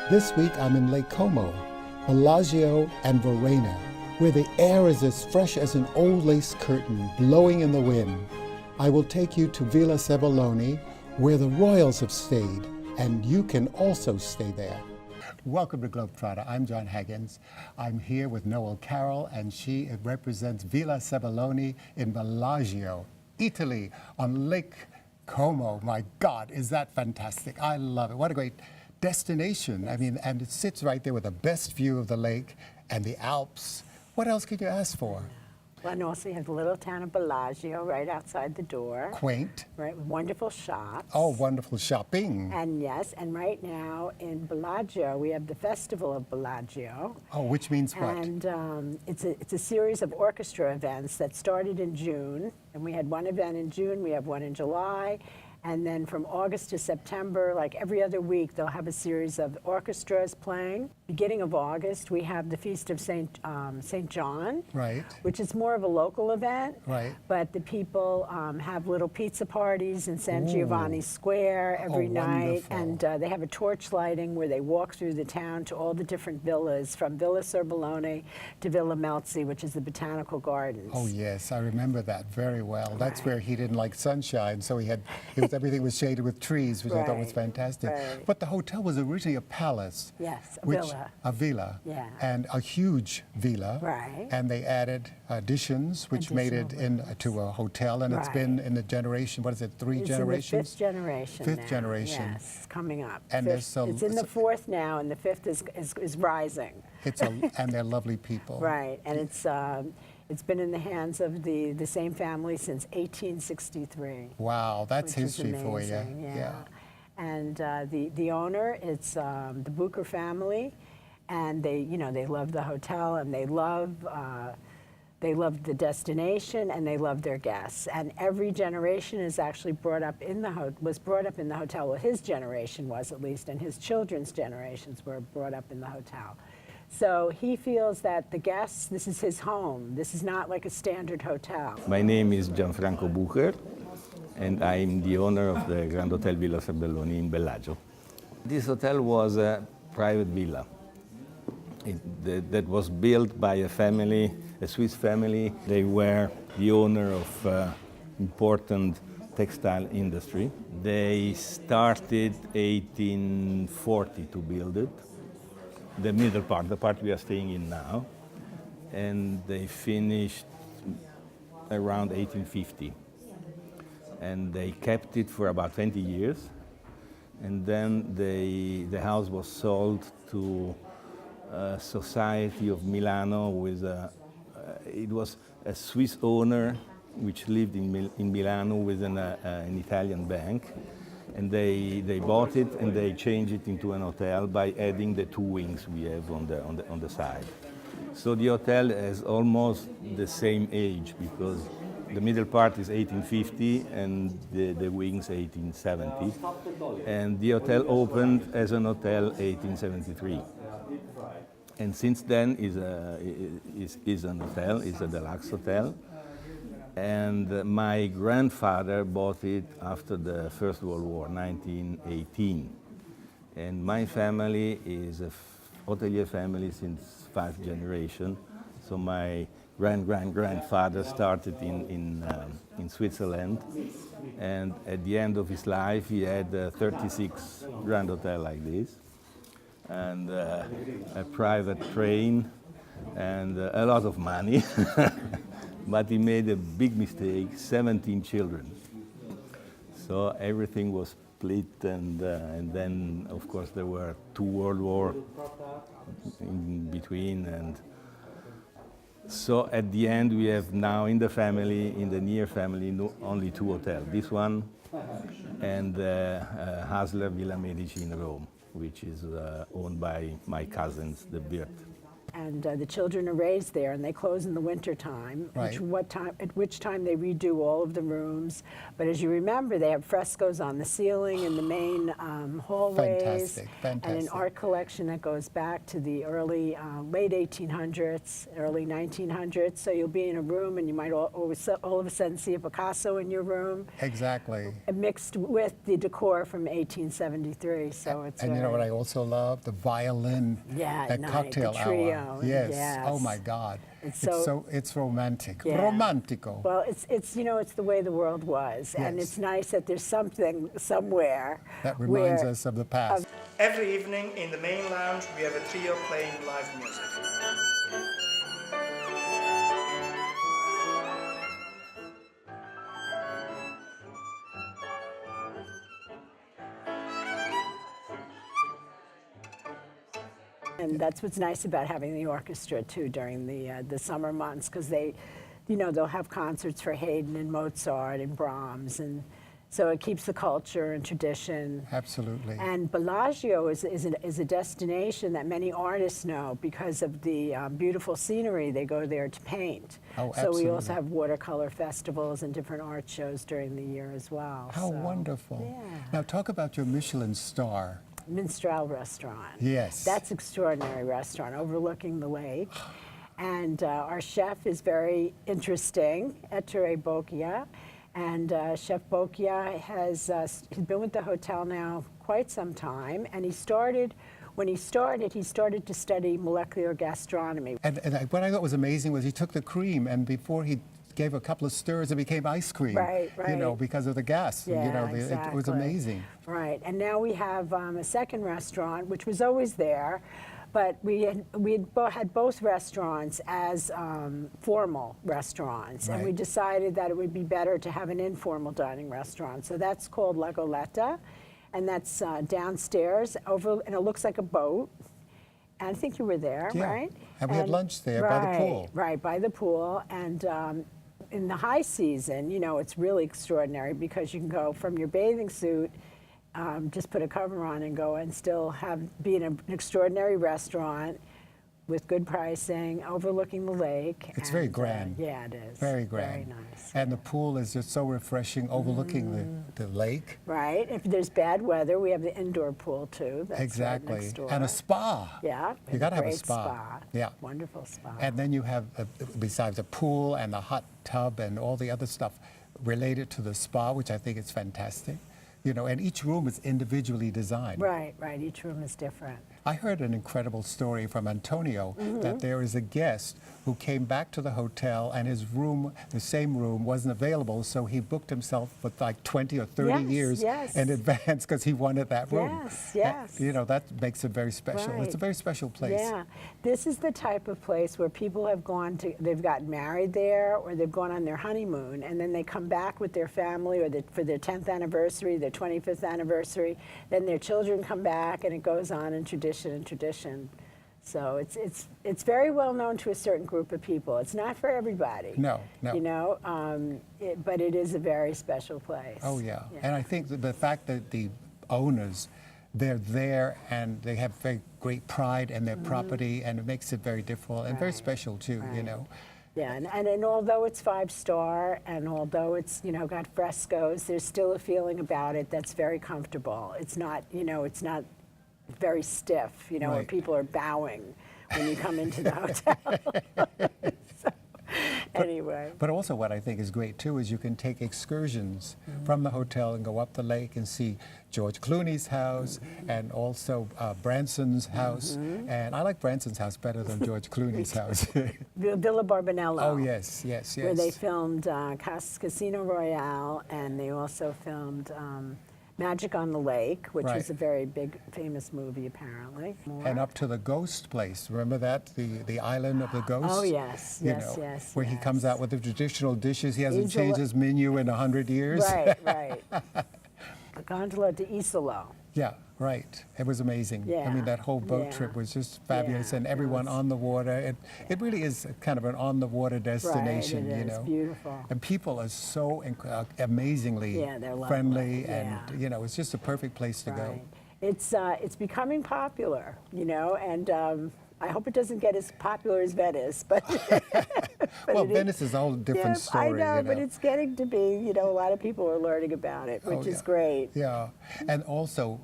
This week I'm in Lake Como, Bellagio and Verena, where the air is as fresh as an old lace curtain blowing in the wind. I will take you to Vila Serbelloni, where the royals have stayed, and you can also stay there. Welcome to GlobeTrotter. I'm Jon Haggins. I'm here with Noel Carroll, and she represents Vila Serbelloni in Bellagio, Italy, on Lake Como. My God, is that fantastic? I love it. What a great destination. I mean, and it sits right there with the best view of the lake and the Alps. What else could you ask for? Well, and also you have the little town of Bellagio right outside the door. Quaint. Right, wonderful shops. Oh, wonderful shopping. And yes, and right now in Bellagio, we have the Festival of Bellagio. Oh, which means what? And it's a series of orchestra events that started in June. And we had one event in June, we have one in July. And then from August to September, like every other week, they'll have a series of orchestras playing. Beginning of August, we have the Feast of Saint John, Right. which is more of a local event. Right. But the people have little pizza parties in San Giovanni Square every night. Wonderful. And they have a torch lighting where they walk through the town to all the different villas, from Vila Serbelloni to Villa Melzi, which is the botanical gardens. Oh, yes, I remember that very well. That's where he didn't like sunshine, so everything was shaded with trees, which I thought was fantastic. Right. But the hotel was originally a palace. Yes, a which, villa. A villa. Yeah. And a huge villa. Right. And they added additions, which made it into a hotel, and it's been in the generation, what is it, three generations? It's in the fifth generation Fifth now. generation. Yes, coming up. And it's in the fourth now, and the fifth is rising. And they're lovely people. Right, and it's been in the hands of the same family since 1863. Wow, that's history for you. Yeah. And the owner, it's the Bucher family, and they love the hotel, and they love the destination, and they love their guests. And every generation is actually was brought up in the hotel. Well, his generation was, at least, and his children's generations were brought up in the hotel. So he feels that the guests, this is his home. This is not like a standard hotel. My name is Gianfranco Bucher, and I'm the owner of the Grand Hotel Vila Serbelloni in Bellagio. This hotel was a private villa that was built by a family, a Swiss family. They were the owner of important textile industry. They started 1840 to build it. The middle part, the part we are staying in now, and they finished around 1850. And they kept it for about 20 years, and then the house was sold to a society of Milano with it was a Swiss owner which lived in Milano with an Italian bank. And they bought it and they changed it into an hotel by adding the two wings we have on the side. So the hotel has almost the same age, because the middle part is 1850 and the wings 1870. And the hotel opened as an hotel 1873. And since then is an hotel, is a deluxe hotel. And my grandfather bought it after the First World War, 1918. And my family is a hotelier family since 5th generation. So my grandfather started in Switzerland. And at the end of his life, he had 36 grand hotel like this, and a private train, and a lot of money. But he made a big mistake, 17 children. So everything was split, and then, of course, there were 2 world wars in between. And so at the end, we have now in the family, in the near family, only 2 hotels. This one and Hasler Villa Medici in Rome, which is owned by my cousins, the Birth. and the children are raised there, and they close in the winter time. Right. At which time they redo all of the rooms. But as you remember, they have frescoes on the ceiling in the main hallways, Fantastic, fantastic. and an art collection that goes back to the early, late 1800s, early 1900s. So you'll be in a room, and you might all of a sudden see a Picasso in your room. Exactly. Mixed with the decor from 1873, so it's And you know what I also love? The violin Yeah, at nice, cocktail the trio, hour. Yes. yes. Oh my God. It's It's romantic. Yeah. Romantico. Well, it's the way the world was, and Yes. it's nice that there's something somewhere That reminds where, us of the past. Every evening in the main lounge we have a trio playing live music. And that's what's nice about having the orchestra too during the summer months, because they'll have concerts for Haydn and Mozart and Brahms, and so it keeps the culture and tradition. Absolutely. And Bellagio is a destination that many artists know because of the beautiful scenery they go there to paint. Oh, so we also absolutely. have watercolor festivals and different art shows during the year as well. How so, wonderful. Yeah. Now talk about your Michelin star. Minstrel restaurant. Yes. That's an extraordinary restaurant overlooking the lake. And our chef is very interesting, Ettore Bocchia. And Chef Bocchia has he's been with the hotel now quite some time. And when he started to study molecular gastronomy. And what I thought was amazing was he took the cream, and before he gave a couple of stirs, it became ice cream. Right, You know, right. because of the gas. Yeah, You know, exactly. it was amazing. Right, and now we have a second restaurant, which was always there, but we had both restaurants as formal restaurants, and we Right. decided that it would be better to have an informal dining restaurant. So that's called La Goletta, and that's downstairs and it looks like a boat. And I think you were there, Yeah, right? and we had lunch there by the pool. Right, by the pool, and in the high season, it's really extraordinary because you can go from your bathing suit, just put a cover on and go and still be in an extraordinary restaurant with good pricing, overlooking the lake. It's very grand. Yeah, it is. Very grand. Very nice. And the pool is just so refreshing, overlooking the lake. Right, if there's bad weather, we have the indoor pool too. That's Exactly. Right next door. And a spa. Yeah, You got to have a great spa. Yeah. Wonderful spa. And then you have, besides the pool and the hot tub and all the other stuff related to the spa, which I think is fantastic. And each room is individually designed. Right, each room is different. I heard an incredible story from Antonio that there is a guest who came back to the hotel and his room, the same room, wasn't available, so he booked himself for like 20 or 30 Yes, years yes. in advance because he wanted that room. Yes. That makes it very special. Right. It's a very special place. Yeah, this is the type of place where people have they've gotten married there, or they've gone on their honeymoon, and then they come back with their family, or for their 10th anniversary, their 25th anniversary, then their children come back, and it goes on in tradition and tradition. So it's very well known to a certain group of people. It's not for everybody. No. But it is a very special place. Oh, yeah. And I think that the fact that the owners, they're there and they have very great pride in their property, and it makes it very difficult and very special too, Yeah, and although it's 5-star, and although it's got frescoes, there's still a feeling about it that's very comfortable. It's not it's not very stiff, where Right. people are bowing when you come into the hotel. So, anyway. But also what I think is great too is you can take excursions from the hotel and go up the lake and see George Clooney's house and also Branson's house. And I like Branson's house better than George Clooney's house. Villa Barbonello. Oh, yes. Where they filmed Casino Royale, and they also filmed Magic on the Lake, which Right. was a very big, famous movie, apparently. And up to the ghost place. Remember that? The island of the ghosts? Oh, yes, yes, Where he comes out with the traditional dishes. He hasn't Isola- changed his menu in 100 years. Right. The gondola de Isolo. Yeah, right. It was amazing. I Yeah, mean, that whole boat yeah. trip was just fabulous, Yeah, and it everyone was. on the water. It really is kind of an on-the-water destination, Right, it is beautiful. And people are so amazingly Yeah, they're lovely, friendly, yeah. and it's just a perfect place to go. Right. It's becoming popular, and I hope it doesn't get as popular as Venice, but, Well, it Venice is a whole different yeah, story. I know, but it's getting to be, a lot of people are learning about it, which is great. Yeah, and also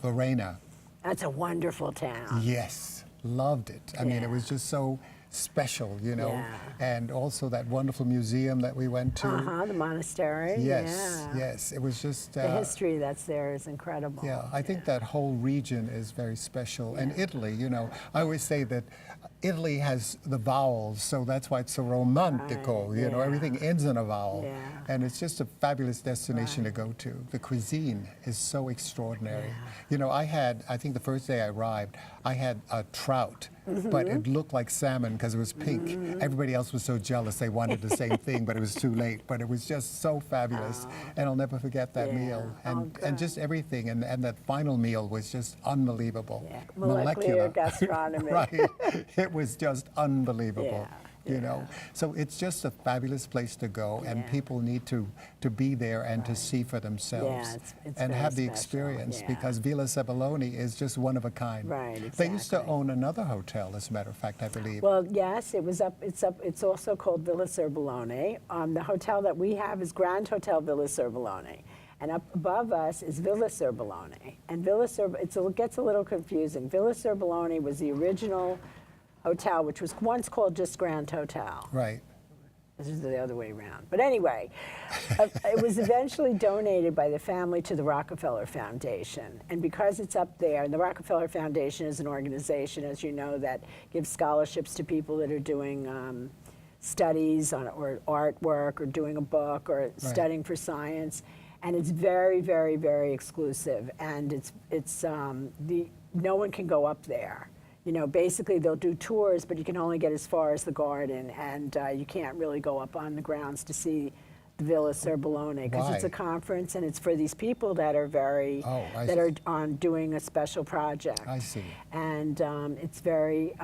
Verena. That's a wonderful town. Yes, loved it. I mean, it was just so special, Yeah. and also that wonderful museum that we went to. The monastery. Yes, Yeah. yes, it was just. The history that's there is incredible. Yeah, I think that whole region is very special. And Italy, I always say that Italy has the vowels, so that's why it's so romantico. Right, yeah. Everything ends in a vowel. Yeah. And it's just a fabulous destination to go to. The cuisine is so extraordinary. I think the first day I arrived, I had a trout, but it looked like salmon because it was pink. Everybody else was so jealous they wanted the same thing, but it was too late. But it was just so fabulous, and I'll never forget that meal. And just everything, and that final meal was just unbelievable. Yeah. Molecular gastronomy. Right. It was just unbelievable. Yeah. So it's just a fabulous place to go, and people need to be there and to see for themselves it's and very have the special. experience, Yeah. because Vila Serbelloni is just one of a kind. Right, They used to exactly. own another hotel, as a matter of fact, I believe. Well, yes, it's also called Vila Serbelloni. The hotel that we have is Grand Hotel Vila Serbelloni. And up above us is Vila Serbelloni. And it gets a little confusing. Vila Serbelloni was the original hotel, which was once called just Grand Hotel. Right. This is the other way around. But anyway, it was eventually donated by the family to the Rockefeller Foundation. And because it's up there, and the Rockefeller Foundation is an organization, as you know, that gives scholarships to people that are doing studies or artwork or doing a book or studying for science. And it's very, very, very exclusive. And no one can go up there. Basically they'll do tours, but you can only get as far as the garden, and you can't really go up on the grounds to see the Vila Serbelloni because it's a conference, and it's for these people that are doing a special project. I see. And it's very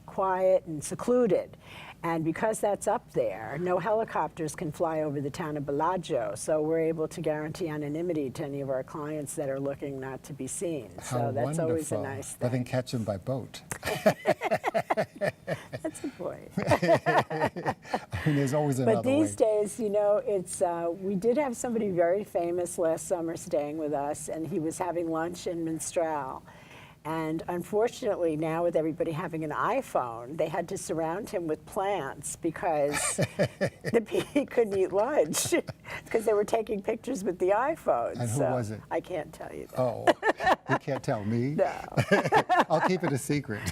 quiet and secluded. And because that's up there, no helicopters can fly over the town of Bellagio, so we're able to guarantee anonymity to any of our clients that are looking not to be seen. How so that's wonderful. always a nice thing. I think catch them by boat. That's a point. I mean, there's always another But these way. days, it's we did have somebody very famous last summer staying with us, and he was having lunch in Minstrel. And unfortunately, now with everybody having an iPhone, they had to surround him with plants because he couldn't eat lunch because they were taking pictures with the iPhone. And who was it? I can't tell you that. Oh, you can't tell me? No. I'll keep it a secret.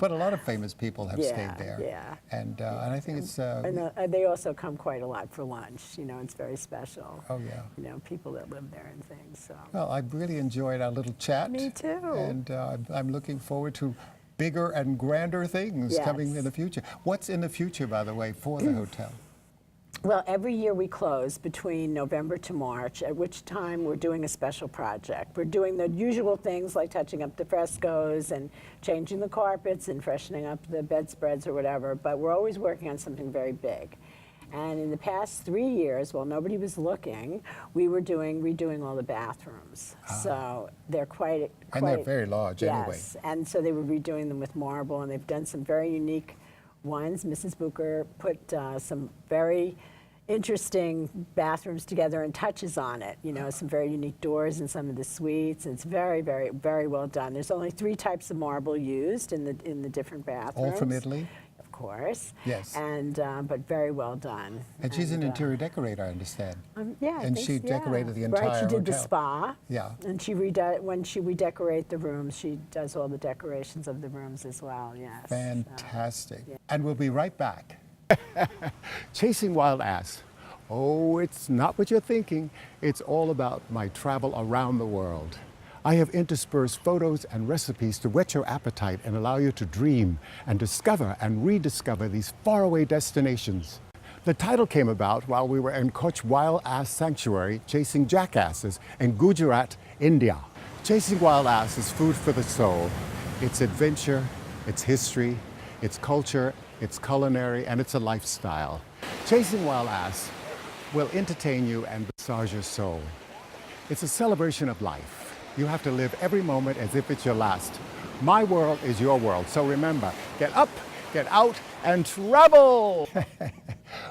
But a lot of famous people have stayed there. Yeah. And I think it's... And they also come quite a lot for lunch. It's very special. Oh, yeah. People that live there and things. So. Well, I've really enjoyed our little chat. Me too. And I'm looking forward to bigger and grander things coming in the future. What's in the future, by the way, for the hotel? Well, every year we close between November to March, at which time we're doing a special project. We're doing the usual things like touching up the frescoes and changing the carpets and freshening up the bedspreads or whatever, but we're always working on something very big. And in the past 3 years, while nobody was looking, we were redoing all the bathrooms. So they're quite... And they're very large anyway. Yes, and so they were redoing them with marble, and they've done some very unique ones. Mrs. Booker put some very interesting bathrooms together and touches on it. Some very unique doors in some of the suites. It's very, very, very well done. There's only 3 types of marble used in the different bathrooms. All from Italy? Of course. Yes. And but very well done. And she's an interior decorator, I understand. Yeah. And she decorated the entire Right. She did the hotel. spa. Yeah. And when she redecorate the rooms, she does all the decorations of the rooms as well. Yes. Fantastic. And we'll be right back. Chasing Wild Ass. Oh, it's not what you're thinking. It's all about my travel around the world. I have interspersed photos and recipes to whet your appetite and allow you to dream and discover and rediscover these faraway destinations. The title came about while we were in Koch Wild Ass Sanctuary chasing jackasses in Gujarat, India. Chasing wild ass is food for the soul. It's adventure, it's history, it's culture, it's culinary, and it's a lifestyle. Chasing wild ass will entertain you and massage your soul. It's a celebration of life. You have to live every moment as if it's your last. My world is your world. So remember, get up, get out, and travel!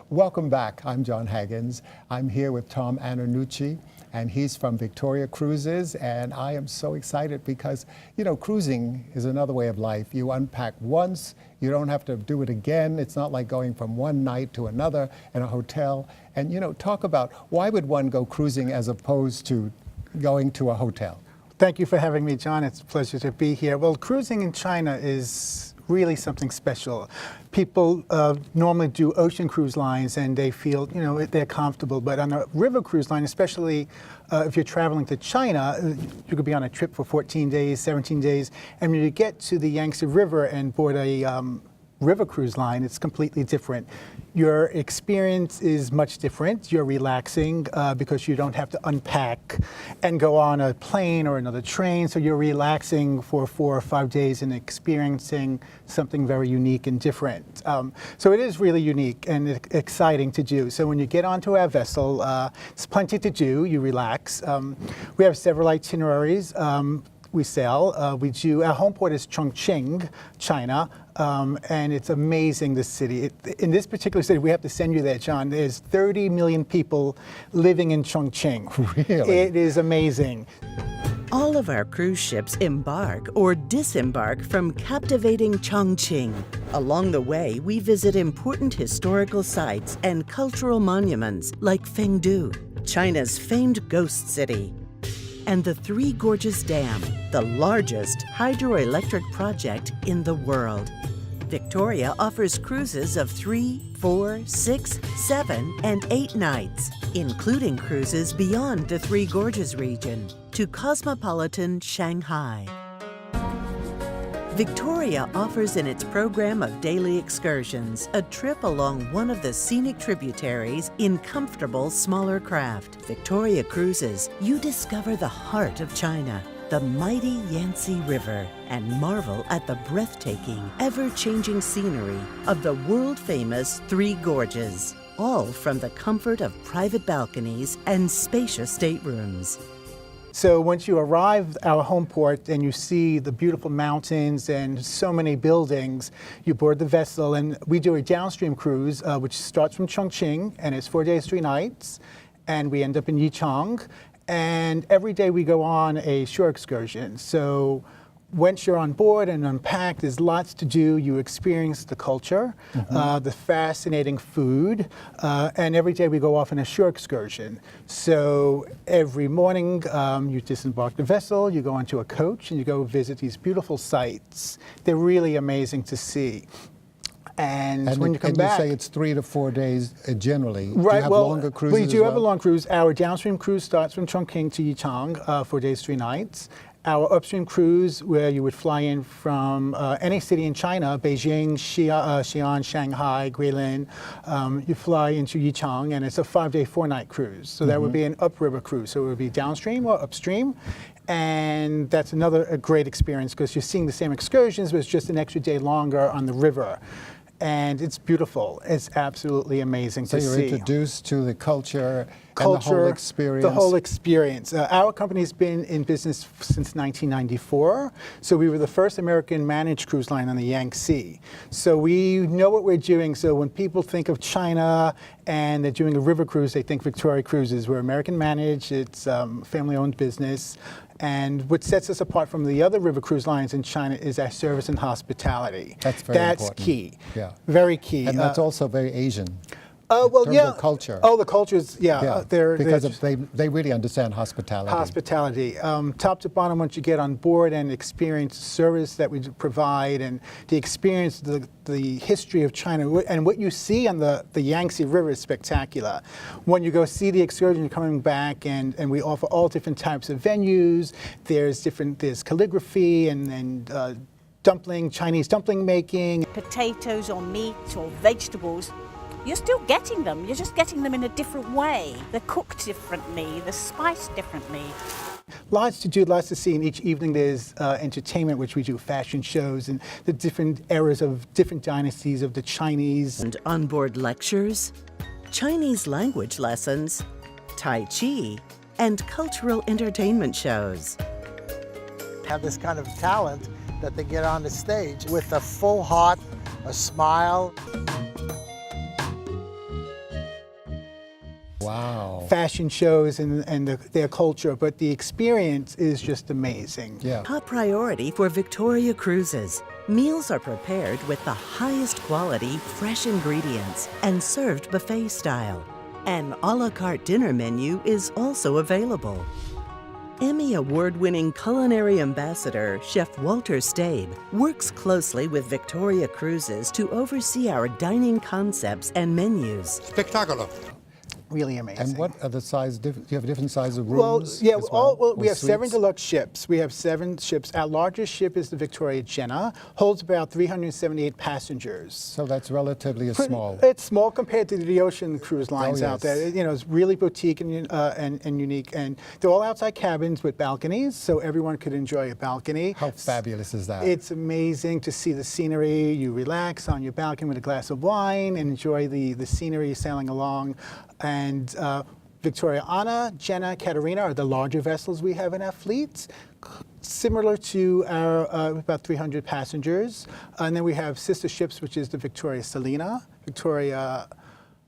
Welcome back. I'm Jon Haggins. I'm here with Tom Antonucci, and he's from Victoria Cruises, and I am so excited because, you know, cruising is another way of life. You unpack once, you don't have to do it again. It's not like going from one night to another in a hotel. And, you know, talk about why would one go cruising as opposed to going to a hotel? Thank you for having me, John. It's a pleasure to be here. Well, cruising in China is really something special. People normally do ocean cruise lines and they feel, you know, they're comfortable. But on a river cruise line, especially if you're traveling to China, you could be on a trip for 14 days, 17 days. And when you get to the Yangtze River and board a river cruise line, it's completely different. Your experience is much different. You're relaxing because you don't have to unpack and go on a plane or another train. So you're relaxing for 4 or 5 days and experiencing something very unique and different. So it is really unique and exciting to do. So when you get onto our vessel, it's plenty to do. You relax. We have several itineraries. We sail. We do. Our home port is Chongqing, China, and it's amazing. This city. In this particular city, we have to send you there, John. There's 30 million people living in Chongqing. Really? It is amazing. All of our cruise ships embark or disembark from captivating Chongqing. Along the way, we visit important historical sites and cultural monuments like Fengdu, China's famed ghost city, and the Three Gorges Dam, the largest hydroelectric project in the world. Victoria offers cruises of 3, 4, 6, 7, and 8 nights, including cruises beyond the Three Gorges region to cosmopolitan Shanghai. Victoria offers in its program of daily excursions a trip along one of the scenic tributaries in comfortable, smaller craft. Victoria Cruises, you discover the heart of China, the mighty Yangtze River, and marvel at the breathtaking, ever-changing scenery of the world-famous Three Gorges, all from the comfort of private balconies and spacious staterooms. So once you arrive at our home port and you see the beautiful mountains and so many buildings, you board the vessel, and we do a downstream cruise, which starts from Chongqing, and it's 4 days, 3 nights, and we end up in Yichang. And every day we go on a shore excursion. So once you're on board and unpacked, there's lots to do. You experience the culture, the fascinating food, and every day we go off on a shore excursion. So every morning you disembark the vessel, you go onto a coach, and you go visit these beautiful sites. They're really amazing to see. And when you come back, you say it's 3 to 4 days generally. Right. Do you have well, longer cruises? We do have a long cruise. Our downstream cruise starts from Chongqing to Yichang, 4 days, 3 nights. Our upstream cruise, where you would fly in from any city in China, Beijing, Xi'an, Shanghai, Guilin, you fly into Yichang, and it's a 5-day, 4-night cruise. So that would be an upriver cruise. So it would be downstream or upstream. And that's a great experience because you're seeing the same excursions, but it's just an extra day longer on the river. And it's beautiful. It's absolutely amazing to see. So you're introduced to the culture and the whole experience. The whole experience. Our company's been in business since 1994. So we were the first American managed cruise line on the Yangtze. So we know what we're doing. So when people think of China and they're doing a river cruise, they think Victoria Cruises. We're American managed. It's family-owned business. And what sets us apart from the other river cruise lines in China is our service and hospitality. That's very important. That's key. Yeah. Very key. And that's also very Asian. Well, in terms yeah. of culture. Oh, the cultures, Yeah, because they really understand hospitality. Hospitality. Top to bottom, once you get on board and experience the service that we provide and the experience, the history of China, and what you see on the Yangtze River is spectacular. When you go see the excursion, you're coming back, and we offer all different types of venues. There's calligraphy and Chinese dumpling making. Potatoes or meat or vegetables, you're still getting them. You're just getting them in a different way. They're cooked differently, they're spiced differently. Lots to do, lots to see, and each evening there's entertainment, which we do fashion shows and the different eras of different dynasties of the Chinese. And onboard lectures, Chinese language lessons, Tai Chi, and cultural entertainment shows. Have this kind of talent that they get on the stage with a full heart, a smile. Wow. Fashion shows and their culture, but the experience is just amazing. Yeah. Top priority for Victoria Cruises. Meals are prepared with the highest quality, fresh ingredients and served buffet style. An a la carte dinner menu is also available. Emmy Award-winning culinary ambassador, Chef Walter Stabe, works closely with Victoria Cruises to oversee our dining concepts and menus. Spectacular. Really amazing. And what are the size? Do you have different size of Well, rooms? yeah, as well, we or have 7 suites? deluxe ships. We have 7 ships. Our largest ship is the Victoria Jenna, holds about 378 passengers. So that's relatively small. It's small compared to the ocean cruise lines out yes. there. You know, it's really boutique and unique. And they're all outside cabins with balconies, so everyone could enjoy a balcony. How fabulous is that? It's amazing to see the scenery. You relax on your balcony with a glass of wine and enjoy the scenery sailing along. And Victoria Anna, Jenna, Katerina are the larger vessels we have in our fleet, similar to our about 300 passengers. And then we have sister ships, which is the Victoria Selina, Victoria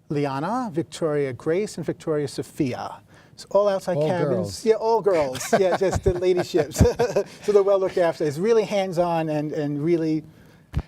Liana, Victoria Grace, and Victoria Sophia. So all outside All cabins. girls. Yeah, all girls. Yeah, just the lady ships. So they're well looked after. It's really hands-on and really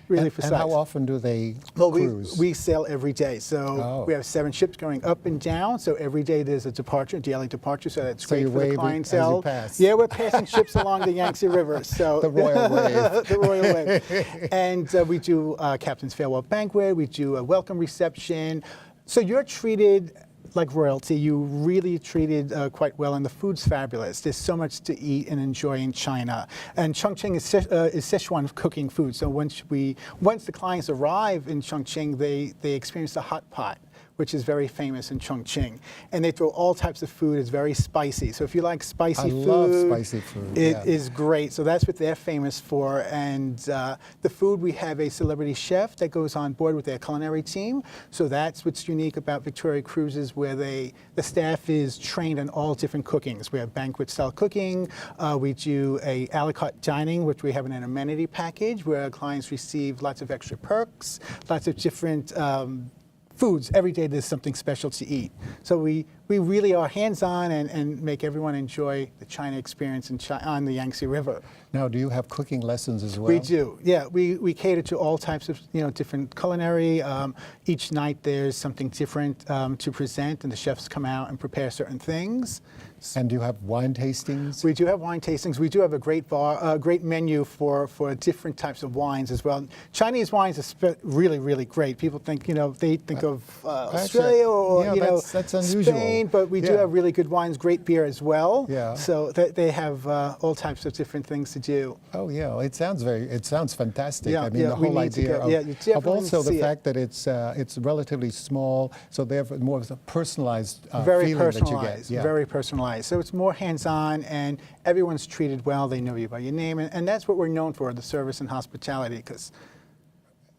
precise. And how often do they Well, cruise? we sail every day. So we have 7 ships going up and down. So every day there's a departure, daily departure. So that's So great you for the wave as you clientele. pass. Yeah, we're passing ships along the Yangtze River. So The royal wave. the royal wave. And we do Captain's Farewell Banquet. We do a welcome reception. So you're treated like royalty. You really treated quite well, and the food's fabulous. There's so much to eat and enjoy in China. And Chongqing is Sichuan cooking food. So once the clients arrive in Chongqing, they experience the hot pot, which is very famous in Chongqing. And they throw all types of food. It's very spicy. So if you like spicy food, love spicy food. It yeah. is great. So that's what they're famous for. And the food, we have a celebrity chef that goes on board with their culinary team. So that's what's unique about Victoria Cruises, where the staff is trained on all different cookings. We have banquet style cooking. We do a a la carte dining, which we have in an amenity package where clients receive lots of extra perks, lots of different foods. Every day there's something special to eat. So we really are hands-on and make everyone enjoy the China experience on the Yangtze River. Now, do you have cooking lessons as well? We do, yeah. We cater to all types of different culinary. Each night there's something different to present, and the chefs come out and prepare certain things. And do you have wine tastings? We do have wine tastings. We do have a great great menu for different types of wines as well. Chinese wines are really great. People think they think of Australia or that's unusual. Spain, but we do have really good wines, great beer as well. Yeah. So they have all types of different things to do. Oh yeah, it sounds fantastic. Yeah, I mean, yeah, the we whole need to idea go. Yeah, you of definitely also the see it. fact that it's relatively small, so therefore more of a personalized Very feeling personalized, that you get. Yeah. very personalized. So it's more hands-on, and everyone's treated well. They know you by your name, and that's what we're known for, the service and hospitality, because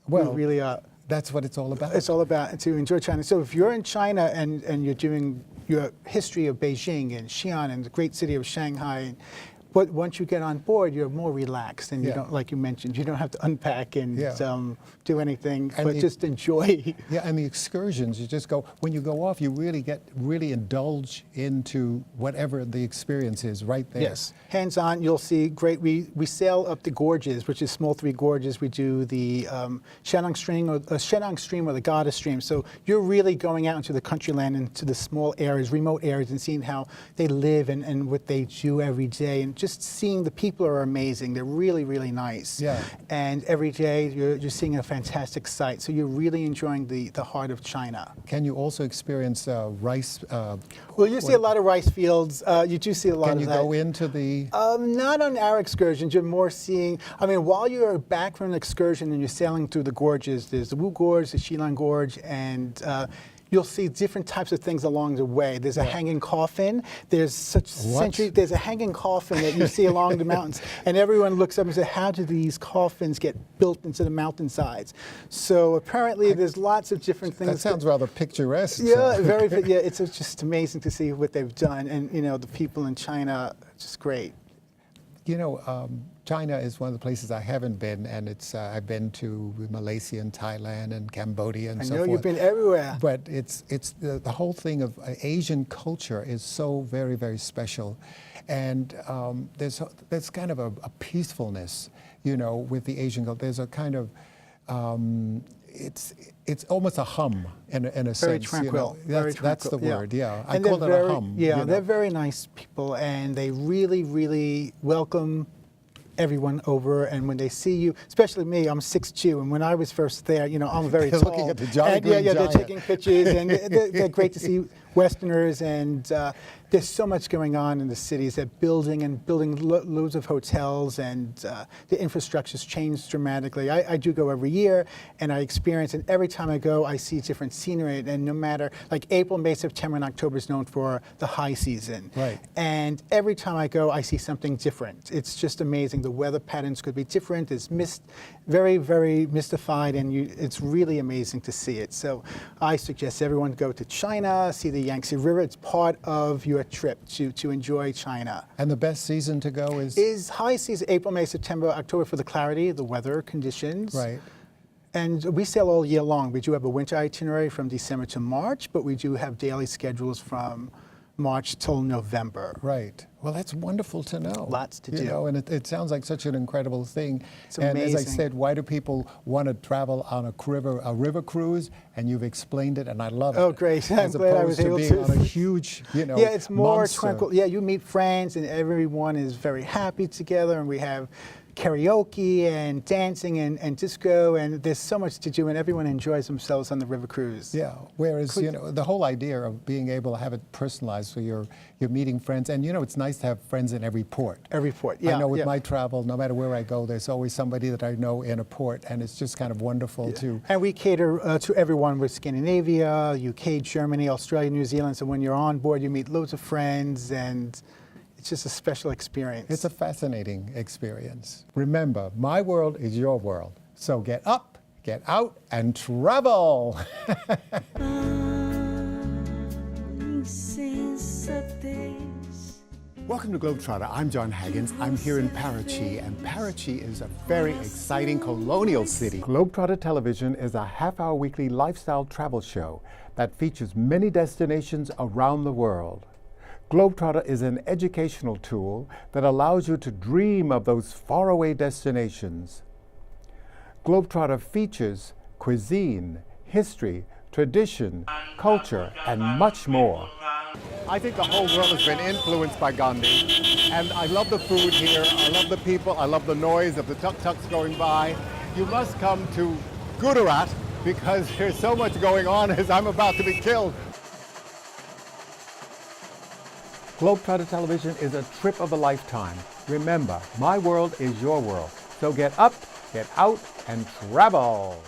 we really are. That's what it's all about. It's all about to enjoy China. So if you're in China and you're doing your history of Beijing and Xi'an and the great city of Shanghai, but once you get on board, you're more relaxed, and you don't, like you mentioned, you don't have to unpack and do anything, but just enjoy. Yeah, and the excursions, you just go, when you go off, you really indulge into whatever the experience is right there. Yes, hands-on, you'll see great, we sail up the gorges, which is small 3 gorges. We do the Shenang Stream or the Goddess Stream. So you're really going out into the country land, into the small areas, remote areas, and seeing how they live and what they do every day. And just seeing the people are amazing. They're really nice. Yeah. And every day you're seeing a fantastic sight. So you're really enjoying the heart of China. Can you also experience rice? Well, you see a lot of rice fields. You do see a lot of that. Can you go into the... Not on our excursions. You're more seeing, while you're back from an excursion and you're sailing through the gorges, there's the Wu Gorge, the Xilan Gorge, and you'll see different types of things along the way. There's a hanging coffin. There's there's a hanging coffin that you see along the mountains, and everyone looks up and says, how do these coffins get built into the mountainsides? So apparently there's lots of different things. That sounds rather picturesque. Yeah, it's just amazing to see what they've done, and the people in China, just great. China is one of the places I haven't been, and I've been to Malaysia and Thailand and Cambodia and so forth. I know you've been everywhere. But it's the whole thing of Asian culture is so very, very special, and there's kind of a peacefulness, with the Asian culture. There's a kind of it's almost a hum in a sense. Very tranquil. That's the word. Yeah, I and call it a hum. Yeah, they're very nice people, and they really, really welcome everyone over. And when they see you, especially me, I'm 6'2", and when I was first there, I'm very tall. Looking at the Jolly Green They're Giant. taking pictures, and they're great to see Westerners, and there's so much going on in the cities. They're building loads of hotels, and the infrastructure's changed dramatically. I do go every year, and I experience it. Every time I go, I see different scenery, and no matter, like April, May, September, and October is known for the high season. Right. And every time I go, I see something different. It's just amazing. The weather patterns could be different. It's very, very mystified, and it's really amazing to see it. So I suggest everyone go to China, see the Yangtze River. It's part of your trip to enjoy China. And the best season to go is high season, April, May, September, October for the clarity, the weather conditions. Right. And we sail all year long. We do have a winter itinerary from December to March, but we do have daily schedules from March till November. Right. Well, that's wonderful to know. Lots to do. And it sounds like such an incredible thing. It's and amazing. as I said, why do people want to travel on a river cruise? And you've explained it, and I love it. Oh, great. I'm As glad I opposed was to able being to. on a huge, Yeah, it's more monster. tranquil. Yeah, you meet friends, and everyone is very happy together, and we have karaoke and dancing and disco, and there's so much to do, and everyone enjoys themselves on the river cruise. Yeah, whereas, the whole idea of being able to have it personalized, so you're meeting friends, and it's nice to have friends in every port. Every port, yeah. I know with my travel, no matter where I go, there's always somebody that I know in a port, and it's just kind of wonderful to... And we cater to everyone with Scandinavia, UK, Germany, Australia, New Zealand, so when you're on board, you meet loads of friends, and it's just a special experience. It's a fascinating experience. Remember, my world is your world. So get up, get out, and travel. Welcome to GlobeTrotter. I'm Jon Haggins. I'm here in Parachi, and Parachi is a very exciting colonial city. GlobeTrotter Television is a half-hour weekly lifestyle travel show that features many destinations around the world. GlobeTrotter is an educational tool that allows you to dream of those faraway destinations. GlobeTrotter features cuisine, history, tradition, culture, and much more. I think the whole world has been influenced by Gandhi, and I love the food here, I love the people, I love the noise of the tuk-tuks going by. You must come to Gujarat because there's so much going on as I'm about to be killed. GlobeTrotter Television is a trip of a lifetime. Remember, my world is your world. So get up, get out, and travel.